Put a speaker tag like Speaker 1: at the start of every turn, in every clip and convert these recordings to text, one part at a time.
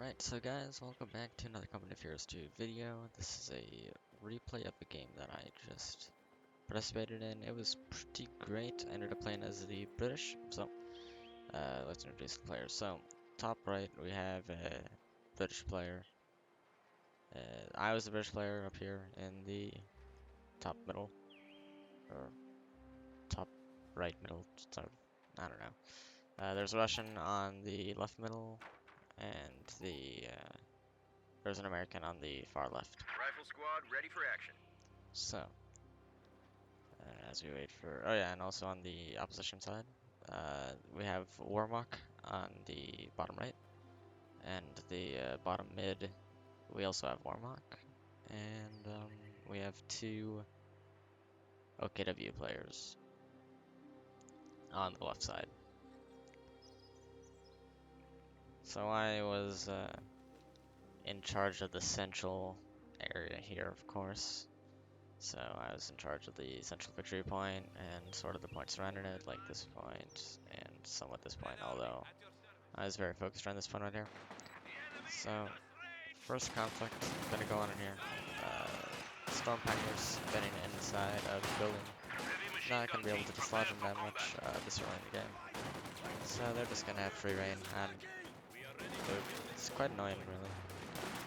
Speaker 1: Alright, so guys, welcome back to another Company of Heroes 2 video. This is a replay of a game that I just participated in. It was pretty great. I ended up playing as the British, so let's introduce the players. So, top right, we have a British player. I was the British player up here in the top middle, or top right middle, sort of, I don't know. There's a Russian on the left middle, and there's an American on the far left.
Speaker 2: Rifle squad, ready for action.
Speaker 1: So, as we wait for, oh yeah, and also on the opposition side, we have Warmock on the bottom right, and the bottom mid, we also have Warmock, and we have two OKW players on the left side. So I was in charge of the central area here, of course. So I was in charge of the central victory point and sort of the points surrounding it, like this point and somewhat this point, although I was very focused on this point right here. So, first conflict gonna go on in here. Storm Pioneers getting inside of the building. Not gonna be able to dislodge them that much this early in the game. So they're just gonna have free reign, and it's quite annoying, really,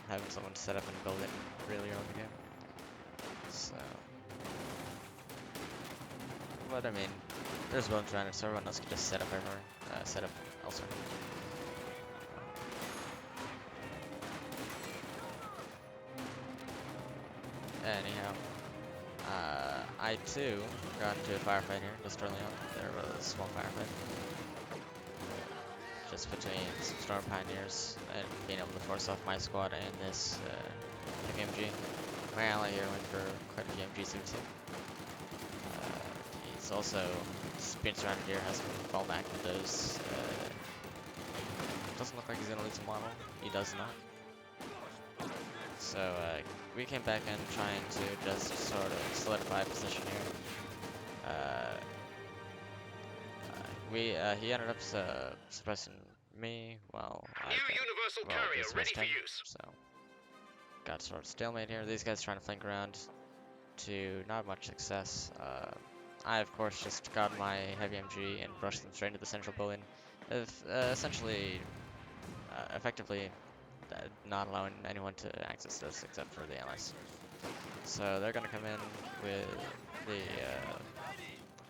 Speaker 1: having someone set up and build it really early in the game. So, but I mean, there's buildings around it, so everyone else can just set up everywhere, set up elsewhere. Anyhow, I too got into a firefight here just early on. There was a small firefight just between some Storm Pioneers and being able to force off my squad and this PMG. My ally here went for quite a PMG suit too. He's also being surrounded here, has to fall back with those. Doesn't look like he's gonna lose a model. He does not. So we came back in trying to just sort of solidify position here. He ended up suppressing me while
Speaker 2: New Universal Carrier ready for use.
Speaker 1: So got sort of stalemate here. These guys trying to flank around to not much success. I of course just got my heavy MG and brushed them straight into the central building, essentially, effectively not allowing anyone to access this except for the allies. So they're gonna come in with the,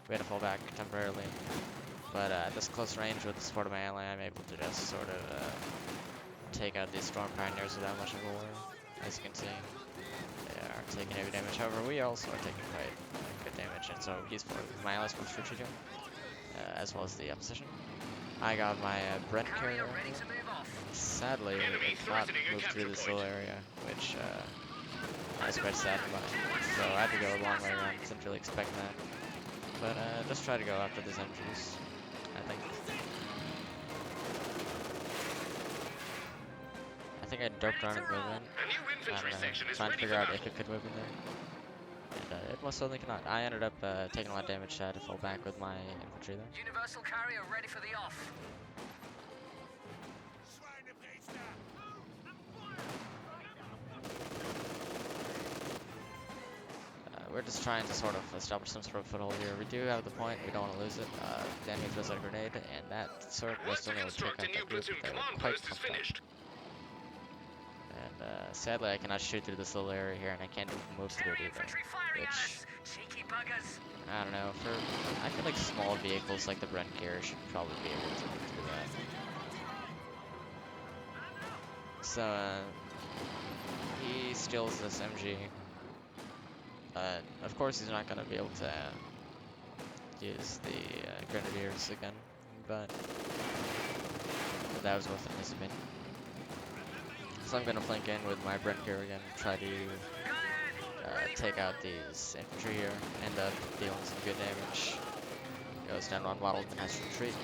Speaker 1: we had to fall back temporarily, but at this close range with the support of my ally, I'm able to just sort of take out these Storm Pioneers without much of a war. As you can see, they are taking heavy damage. However, we also are taking quite good damage, and so my allies forced retreating, as well as the opposition. I got my Brent carrier. Sadly, it cannot move through this little area, which I was quite sad about. So I had to go a long way around, didn't really expect that. But just try to go after these MGs, I think. I think I doped around and moved in. I don't know, trying to figure out if it could move in there. And it most certainly cannot. I ended up taking a lot of damage, so I had to fall back with my infantry there.
Speaker 2: Universal Carrier ready for the off.
Speaker 1: We're just trying to sort of establish some sort of foothold here. We do have the point, we don't want to lose it. The enemy throws out a grenade, and that sort of most certainly will take out that group. They're quite pumped up. And sadly, I cannot shoot through this little area here, and I can't move through it either. Which, I don't know, I feel like small vehicles like the Brent carrier should probably be able to move through that. So, he steals this MG. Of course, he's not going to be able to use the Grenadiers again, but that was worth it in his opinion. So I'm going to flank in with my Brent here again, try to take out these infantry here, end up dealing some good damage. Goes down one model, then has to retreat.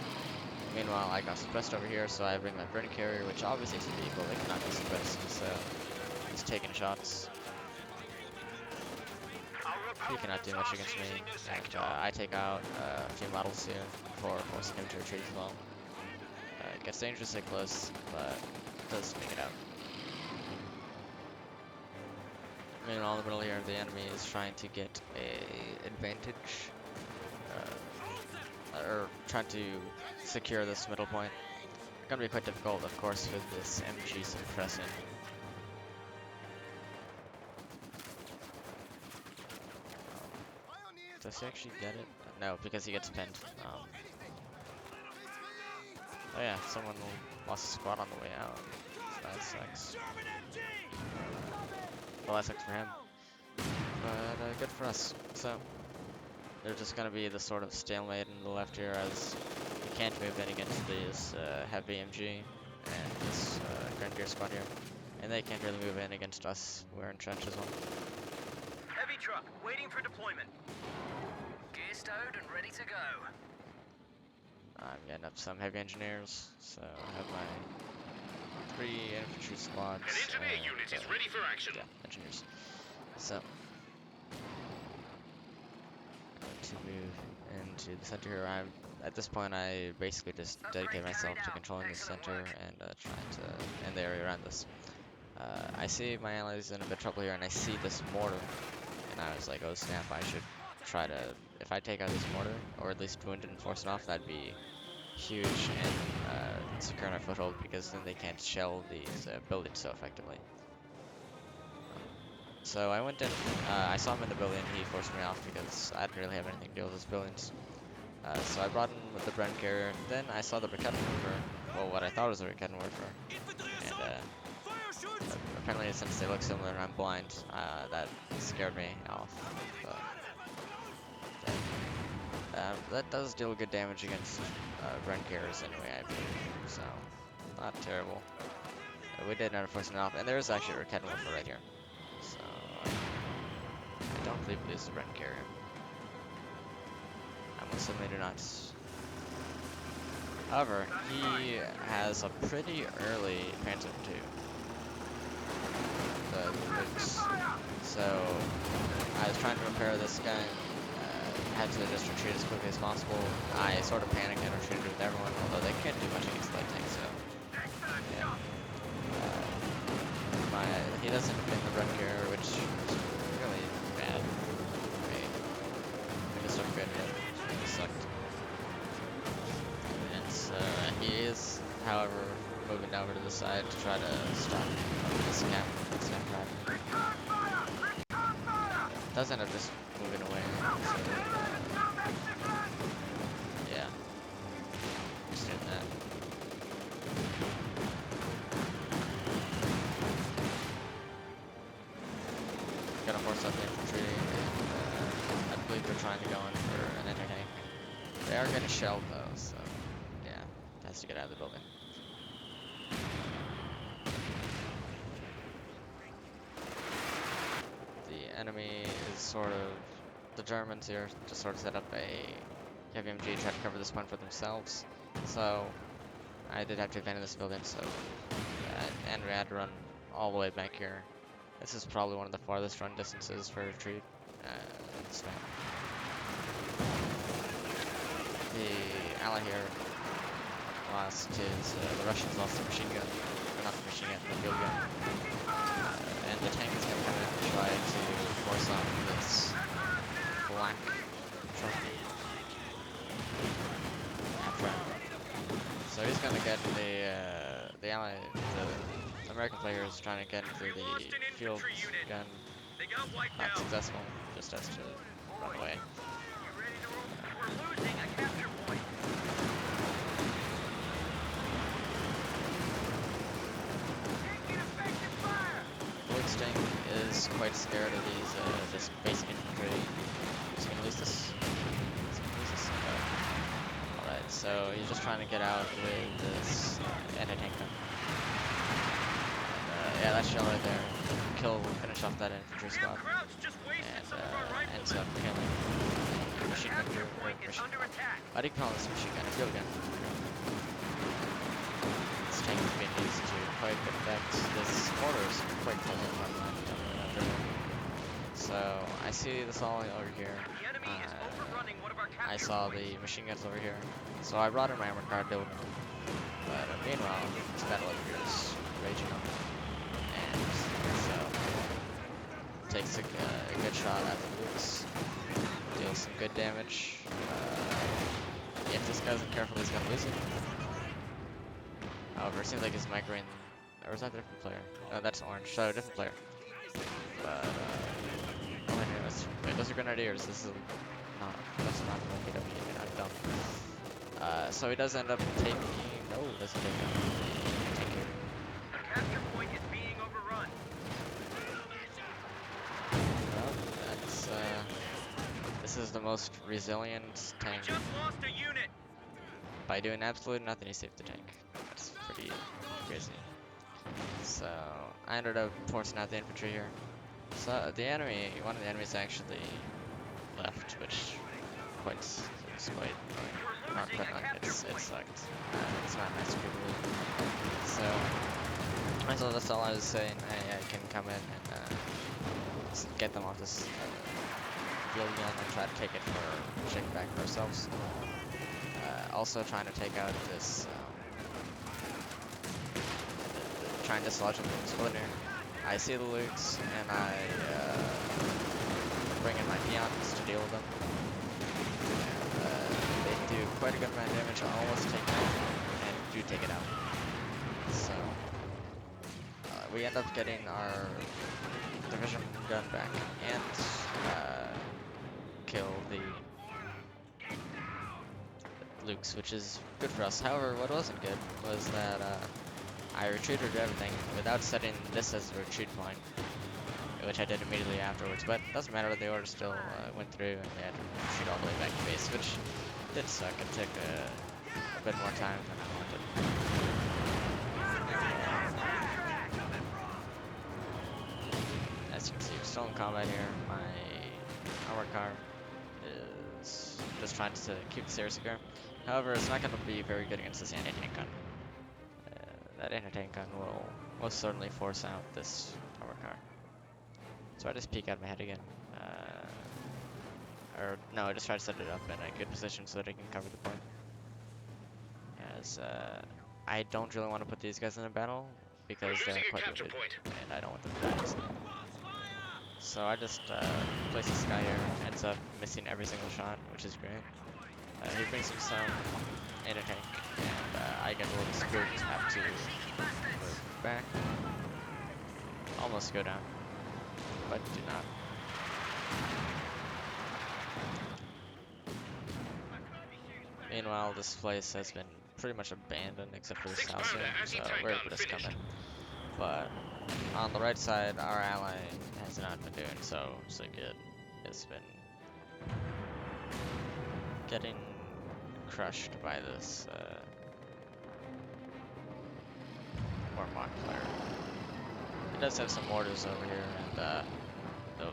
Speaker 1: Meanwhile, I got suppressed over here, so I bring my Brent carrier, which obviously is a vehicle that cannot be suppressed, so he's taking shots. He cannot do much against me, and I take out a few models here for forcing him to retreat as well. It gets dangerously close, but does make it out. Meanwhile, in the middle here, the enemy is trying to get a advantage, or trying to secure this middle point. Gonna be quite difficult, of course, with this MG suppressing. Does he actually get it? No, because he gets pinned. Oh yeah, someone lost a squad on the way out. So that sucks. Well, that sucks for him. But good for us. So, there's just gonna be the sort of stalemate in the left here as we can't move in against this heavy MG and this Grenadier squad here. And they can't really move in against us. We're in trenches on.
Speaker 2: Heavy truck, waiting for deployment. Gear stowed and ready to go.
Speaker 1: I'm getting up some heavy engineers, so I have my 3 infantry squads.
Speaker 2: An engineer unit is ready for action.
Speaker 1: Yeah, engineers. So, to move into the center here, at this point I basically just dedicate myself to controlling the center and trying to end the area around this. I see my allies in a bit of trouble here, and I see this mortar, and I was like, oh snap, I should try to, if I take out this mortar, or at least wound it and force it off, that'd be huge and secure our foothold, because then they can't shell these buildings so effectively. So I went in, I saw him in the building, he forced me off because I didn't really have anything to do with his buildings. So I brought in with the Bren carrier, then I saw the Raketen Mortar, well what I thought was a Raketen Mortar, and apparently since they look similar and I'm blind, that scared me off. But that does deal good damage against Bren carriers anyway, I believe, so not terrible. We did end up forcing it off, and there is actually a Raketen Mortar right here. So, I don't believe it is the Bren carrier. I most certainly do not. However, he has a pretty early Phantom 2. The Lynx. So, I was trying to repair this guy. Had to just retreat as quickly as possible. I sort of panicked and retreated with everyone, although they can't do much against light tanks, so. Yeah. He doesn't pin the Bren carrier, which is really bad. I mean, it was so good, but it really sucked. And so, he is, however, moving over to the side to try to stop this cap drive. Does end up just moving away. So, yeah. Just doing that. Gonna force up the infantry, and I believe they're trying to go in for an anti-tank. They are getting shelled though, so yeah, it has to get out of the building. The enemy is sort of, the Germans here just sort of set up a heavy MG to try to cover this point for themselves. So I did have to abandon this building, so and we had to run all the way back here. This is probably one of the farthest run distances for retreat. The ally here lost his, the Russians lost the machine gun, or not the machine gun, the field gun. And the tank is going to come in and try to force off this black truck. So he's going to get the ally, the American player is trying to get into the field gun. Not successful, just has to run away. Sting is quite scared of these just basic infantry. He's gonna lose this. Alright, so he's just trying to get out with this anti-tank gun. Yeah, that shell right there. Finish off that infantry squad. And ends up killing the machine gun here. I think call this a machine gun, a field gun. This tank is being used to quite good effect. This mortar is quite close to my mind. So I see this all over here. I saw the machine guns over here. So I brought in my armored car building. But meanwhile, this battle over here is gets a good shot at the Lukes. Deals some good damage. If this guy's not careful, he's gonna lose it. However, it seems like he's microing. Or was that a different player? No, that's orange. So, a different player. But, oh my goodness. Wait, those are grenadiers. This is not. That's not the PW. I'm dumb. So he does end up taking. No, doesn't take him. Thank you.
Speaker 2: The capture point is being overrun.
Speaker 1: Well, that's. This is the most resilient tank.
Speaker 2: Just lost a unit.
Speaker 1: By doing absolutely nothing, he saved the tank. That's pretty crazy. So I ended up forcing out the infantry here. So the enemy, one of the enemies actually left, which was quite annoying. Not quite annoying, it sucked. It's not nice to people leave. So that's all I was saying. I can come in and get them off this field again and try to take it for shake it back for ourselves. Also trying to take out this, trying to dislodge them from the splitter. I see the Lukes and I bring in my peons to deal with them. And they do quite a good amount of damage, almost take it out, and do take it out. So we end up getting our division gun back and kill the Lukes, which is good for us. However, what wasn't good was that I retreated everything without setting this as the retreat point, which I did immediately afterwards, but it doesn't matter, the order still went through and we had to retreat all the way back to base, which did suck. It took a bit more time than I wanted. As you can see, we're still in combat here. My armored car is just trying to keep the series secure. However, it's not going to be very good against this anti-tank gun. That anti-tank gun will most certainly force out this armored car. So I just peek out my head again. Or no, I just try to set it up in a good position so that I can cover the point. As I don't really want to put these guys in a battle because they're quite limited, and I don't want them to die. So I just place this guy here, ends up missing every single shot, which is great. He brings him some anti-tank, and I get a little screwed, have to move back. Almost go down, but do not. Meanwhile, this place has been pretty much abandoned except for this house here, so we're able to just come in. But on the right side, our ally has not been doing so good. It's been getting crushed by this Warmock player. He does have some mortars over here and the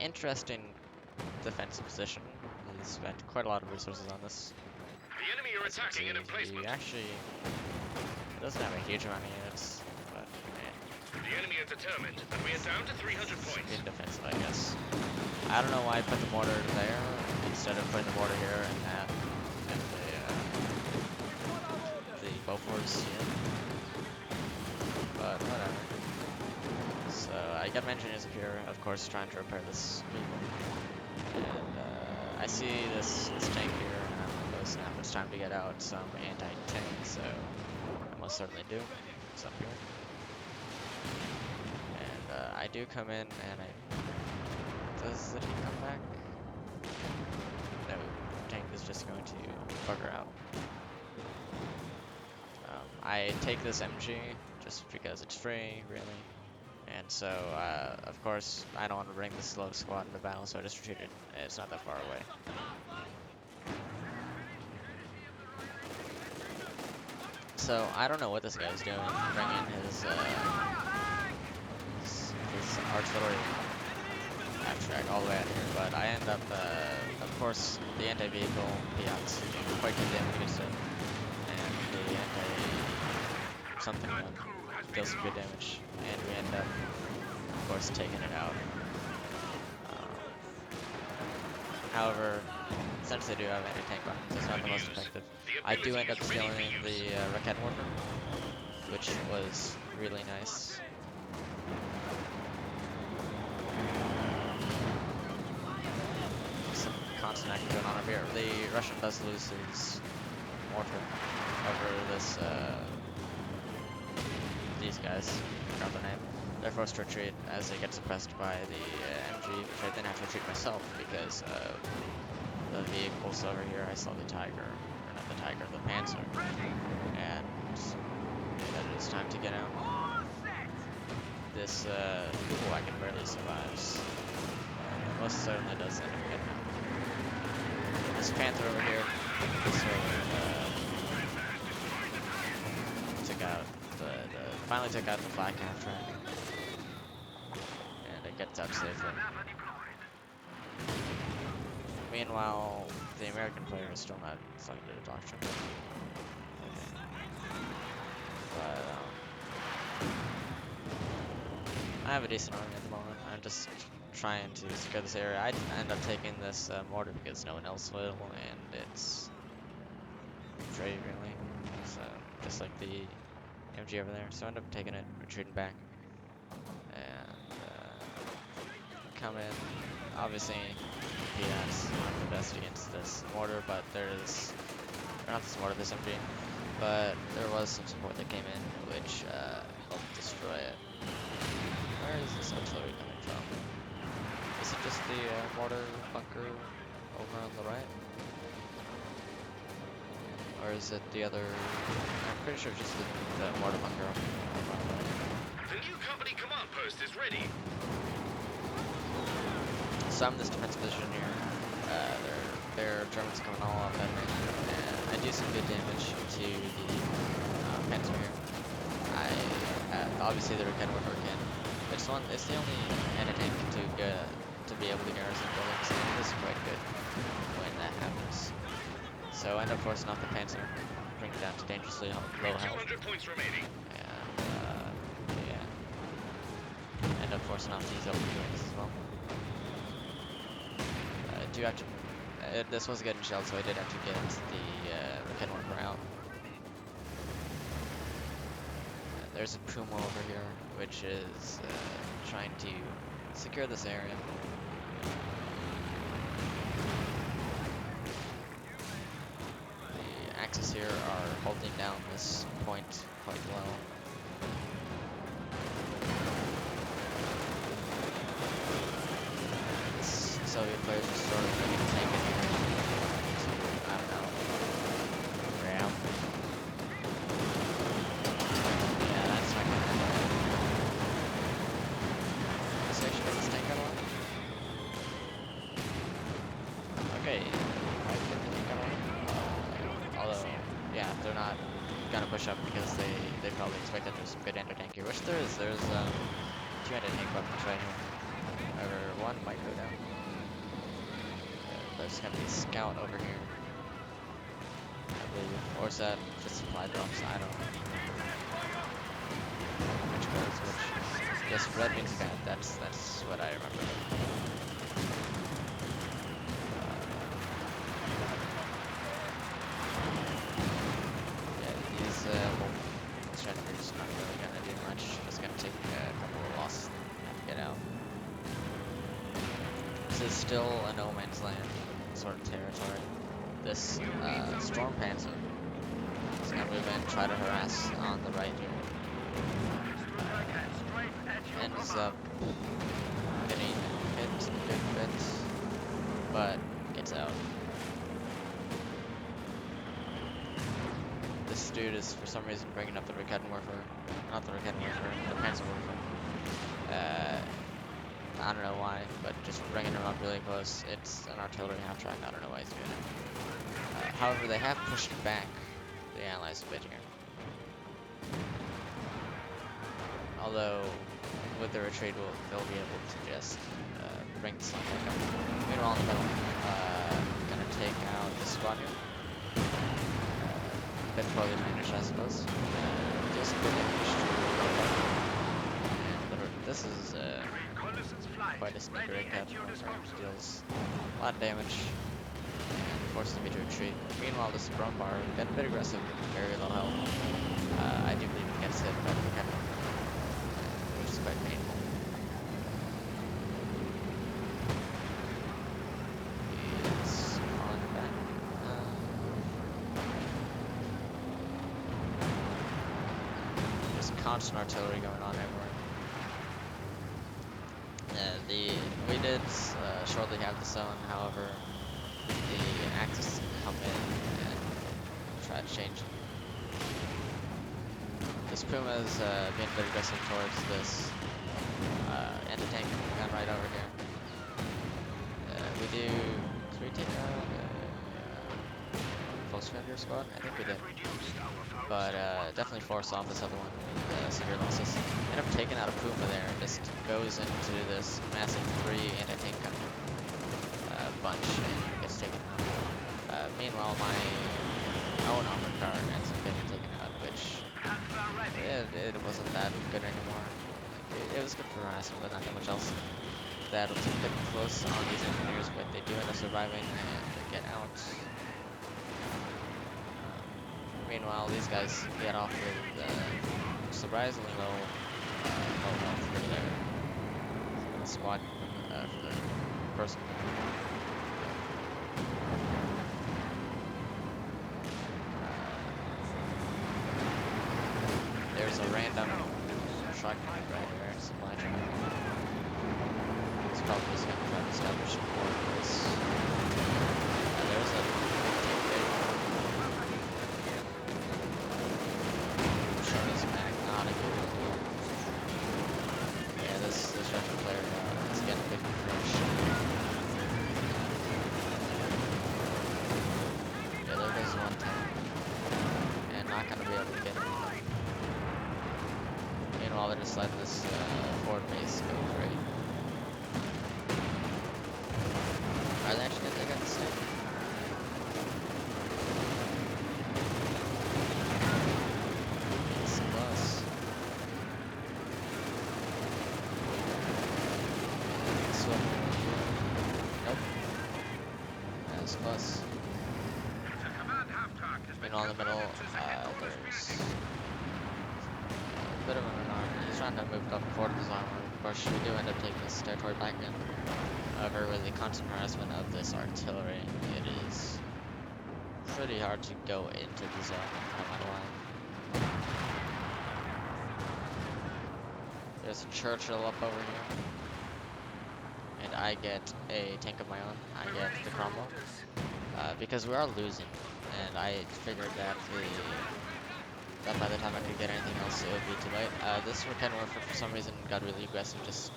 Speaker 1: interesting defensive position. He's spent quite a lot of resources on this.
Speaker 2: The enemy are attacking an emplacement.
Speaker 1: He actually doesn't have a huge amount of units, but
Speaker 2: The enemy is determined, and we are down to 300 points.
Speaker 1: in defensive, I guess. I don't know why I put the mortar there instead of putting the mortar here and that and the Bofors in. But whatever. So I got my engineers up here, of course, trying to repair this vehicle. And I see this tank here, and I'm like, oh snap, it's time to get out some anti-tank, so I most certainly do. It's up here. And I do come in, and does it come back? No, the tank is just going to bugger out. I take this MG just because it's free, really. And so, of course, I don't want to bring this low squad into battle, so I just retreated. It's not that far away. So, I don't know what this guy's doing, bringing his artillery abstract all the way out here, but I end up, of course, the anti-vehicle peons do quite good damage against it, and the anti-something gun deals some good damage, and we end up, of course, taking it out. However, since they do have anti-tank weapons, it's not the most effective. I do end up stealing the Raketten Worker, which was really nice. the Russian does lose his mortar over this, these guys, I forgot their name. They're forced to retreat as they get suppressed by the MG, which I then have to retreat myself because the vehicles over here. I saw the Tiger, or not the Tiger, the Panzer, and that it is time to get out. This wagon barely survives. Most certainly does end up getting out. This Panther over here, took out finally took out the flag half track, and it gets out safely. Meanwhile, the American player is still not fucking to the doctrine. Okay. But I have a decent army at the moment. I'm just trying to secure this area. I end up taking this mortar because no one else will, and it's free really. So just like the MG over there. So I end up taking it, retreating back, and come in. Obviously, PDA's not the best against this mortar, but there's not this mortar, this MG, but there was some support that came in, which helped destroy it. Where is this artillery coming from? Is it just the mortar bunker over on the right? Or is it the other? I'm pretty sure it's just the mortar bunker over on the right.
Speaker 3: The new company command post is ready.
Speaker 1: So I'm in this defense position here. There are Germans coming all up at me, and I do some good damage to the Panzer here. Obviously the Raketen would work in. It's the only anti-tank to be able to garrison buildings, and it is quite good when that happens. So I end up forcing off the Panzer, bring it down to dangerously low health.
Speaker 3: 200 points remaining.
Speaker 1: And yeah, end up forcing off these open wings as well. Do have to. This was getting shelled, so I did have to get the Raketen worker out. There's a Puma over here, which is trying to secure this area. The Axis here are holding down this point quite well. This Soviet players are sort of going to take it here to, I don't know, ram. Yeah, that's not gonna happen. This actually got this tank out of line. Okay, I get the tank out of line. Although, yeah, they're not gonna push up because they probably expect that there's some good anti-tank here, which there is. There's 2 anti-tank weapons right here. However, one might go down. There's gonna be a scout over here, I believe. Or is that just supply drops? I don't know. Which goes which? Yes, red means bad. That's what I remember. Yeah, these stragglers not really gonna do much. Just gonna take a couple of losses and get out. This is still a no man's land sort of territory. This Storm Panzer is gonna move in, try to harass on the right here. Ends up getting hit a good bit, but gets out. This dude is for some reason bringing up the Raketenwerfer, not the Raketenwerfer, the Panzerwerfer. I don't know why, but just bringing him up really close. It's an artillery half-track. I don't know why he's doing it. However, they have pushed back the Allies a bit here. Although, with the retreat, they'll be able to just bring the sun back up. Meanwhile, in the middle, gonna take out this squad here. Bit poorly managed, I suppose. Just good damage to and this is quite a sneaker cat. Deals a lot of damage and forces me to retreat. Meanwhile, this Brumbar got a bit aggressive, very low health. I do believe it gets hit by the Raketen, which is quite painful. He's on back. constant artillery going on everywhere. We did shortly have the zone, however, the Axis come in and try to change it. This Puma is being very aggressive towards this anti-tank gun right over here. Did we take out full surrender squad? I think we did. But definitely force off this other one, severe losses. End up taking out a Puma there and just goes into this massive 3 anti-tank gun bunch and gets taken out. Meanwhile, my own armored car ends up getting taken out, which it wasn't that good anymore. Like, it was good for harassment, but not that much else. That was a bit close on these engineers, but they do end up surviving and get out. Meanwhile, these guys get off with surprisingly low health for their squad, for their person. There's a random shotgun right here, supply truck. It's probably just going to try to establish support for this. There's a tank there. Short as mag, not a good idea. Yeah, this Russian player is getting a bit crushed. Yeah, there goes one tank. And not going to be able to get anything. Meanwhile, they're just letting this forward base go great. Are they actually going to take out the tank? It's close. Nope. That was close. Meanwhile, in the middle, there's a bit of an army. He's trying to move up forward with his armor. Of course, we do end up taking this territory back in. However, with the constant harassment of this artillery, it is pretty hard to go into the zone, no matter what. There's a Churchill up over here. And I get a tank of my own. I get the Cromwell. Because we are losing. And I figured that by the time I could get anything else, it would be too late. This Weekend Warfare, for some reason, got really aggressive, just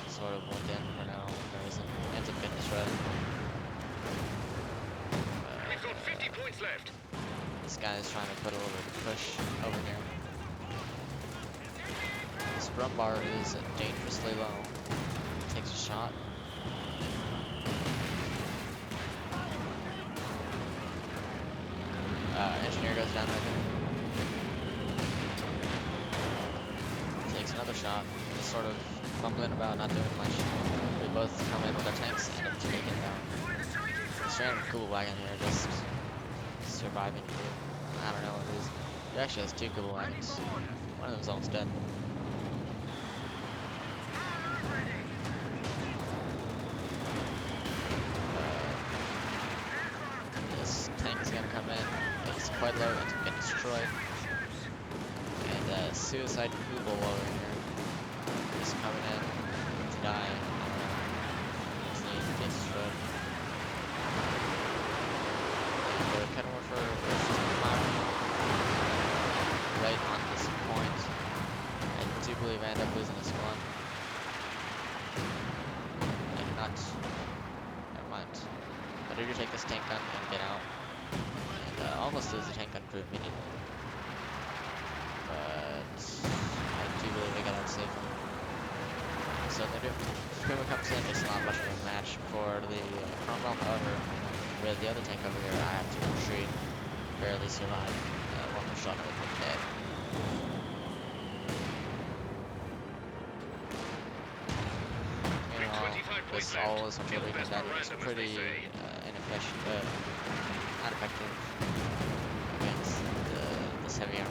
Speaker 1: sort of went in for no reason. Ends up getting shredded.
Speaker 3: We've got 50 points left.
Speaker 1: This guy is trying to put a little bit of push over here. This drum bar is dangerously low. Takes a shot. Engineer goes down right there. Takes another shot. Just sort of fumbling about, not doing much. We both come in with our tanks and end up taking it down. This random Kubel wagon here just surviving through. I don't know what it is. He actually has 2 Kubel wagons. One of them's almost dead. This tank is gonna come in. It's quite low and get destroyed. And suicide Kubel over here is coming in to die. His name gets destroyed. And the Weekend Warfare is firing right on this point. I do believe I end up losing this one. Maybe not. Never mind. But I do take this tank gun and get out. And almost lose the tank gun for immediately. But I do believe I got out safely. So they do. Puma comes in, it's not much of a match for the Cromwell. However, with the other tank over here, I have to retreat, barely survive. One more shot and I'm dead. Meanwhile, this all is artillery combat is pretty ineffective, not effective against this heavy armor.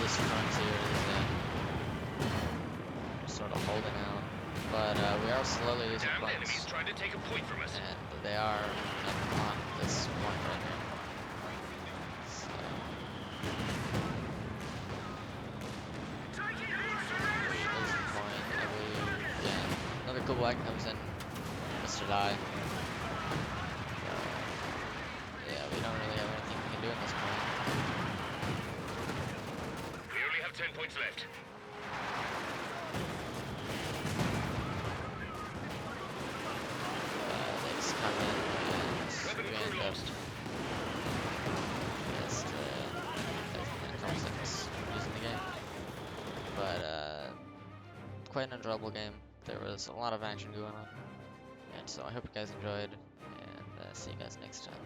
Speaker 1: This frontier is sort of holding out, but we are slowly losing
Speaker 3: Damn
Speaker 1: points.
Speaker 3: enemies trying to take a point from us.
Speaker 1: And they are on this point right here. So,
Speaker 2: Taking hits
Speaker 1: we lose the point, and we again another cool black comes in, Mr. Die. So, yeah, we don't really have anything we can do in this point.
Speaker 3: We only have 10 points left.
Speaker 1: They just come in and
Speaker 3: Weapon
Speaker 1: we
Speaker 3: crew
Speaker 1: end up
Speaker 3: lost.
Speaker 1: just us losing the game. But quite an enjoyable game. There was a lot of action going on, and so I hope you guys enjoyed, and see you guys next time.